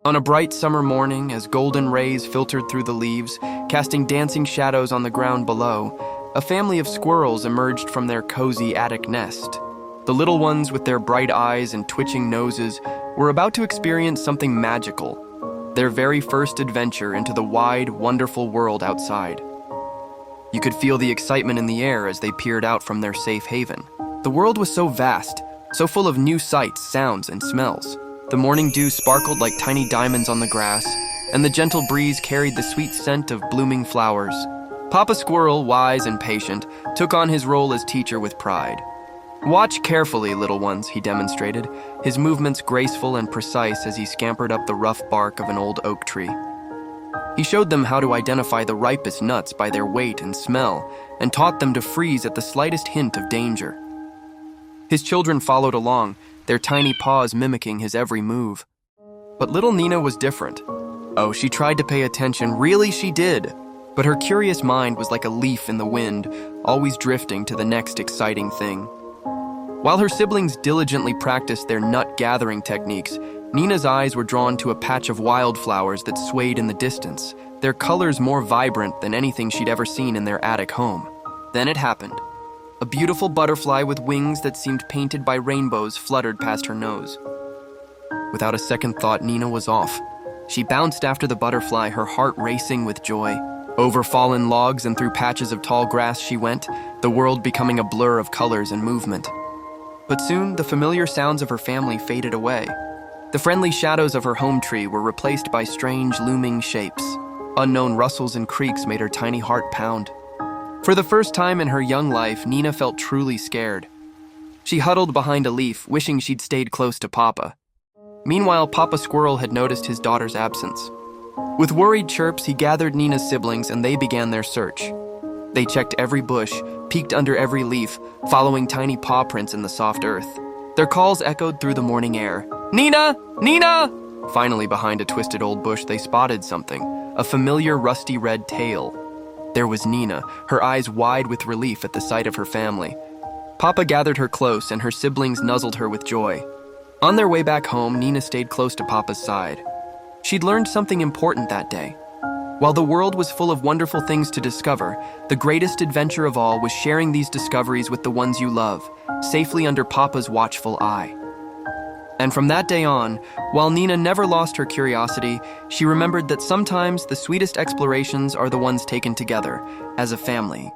On a bright summer morning, as golden rays filtered through the leaves, casting dancing shadows on the ground below, a family of squirrels emerged from their cozy attic nest. The little ones, with their bright eyes and twitching noses, were about to experience something magical, their very first adventure into the wide, wonderful world outside. You could feel the excitement in the air as they peered out from their safe haven. The world was so vast, so full of new sights, sounds, and smells. The morning dew sparkled like tiny diamonds on the grass, and the gentle breeze carried the sweet scent of blooming flowers. Papa Squirrel, wise and patient, took on his role as teacher with pride. "Watch carefully, little ones," he demonstrated, his movements graceful and precise as he scampered up the rough bark of an old oak tree. He showed them how to identify the ripest nuts by their weight and smell, and taught them to freeze at the slightest hint of danger. His children followed along, their tiny paws mimicking his every move. But little Nina was different. Oh, she tried to pay attention, really she did. But her curious mind was like a leaf in the wind, always drifting to the next exciting thing. While her siblings diligently practiced their nut-gathering techniques, Nina's eyes were drawn to a patch of wildflowers that swayed in the distance, their colors more vibrant than anything she'd ever seen in their attic home. Then it happened. A beautiful butterfly with wings that seemed painted by rainbows fluttered past her nose. Without a second thought, Nina was off. She bounced after the butterfly, her heart racing with joy. Over fallen logs and through patches of tall grass she went, the world becoming a blur of colors and movement. But soon, the familiar sounds of her family faded away. The friendly shadows of her home tree were replaced by strange, looming shapes. Unknown rustles and creaks made her tiny heart pound. For the first time in her young life, Nina felt truly scared. She huddled behind a leaf, wishing she'd stayed close to Papa. Meanwhile, Papa Squirrel had noticed his daughter's absence. With worried chirps, he gathered Nina's siblings and they began their search. They checked every bush, peeked under every leaf, following tiny paw prints in the soft earth. Their calls echoed through the morning air. "Nina! Nina!" Finally, behind a twisted old bush, they spotted something, a familiar rusty red tail. There was Nina, her eyes wide with relief at the sight of her family. Papa gathered her close and her siblings nuzzled her with joy. On their way back home, Nina stayed close to Papa's side. She'd learned something important that day. While the world was full of wonderful things to discover, the greatest adventure of all was sharing these discoveries with the ones you love, safely under Papa's watchful eye. And from that day on, while Nina never lost her curiosity, she remembered that sometimes the sweetest explorations are the ones taken together, as a family.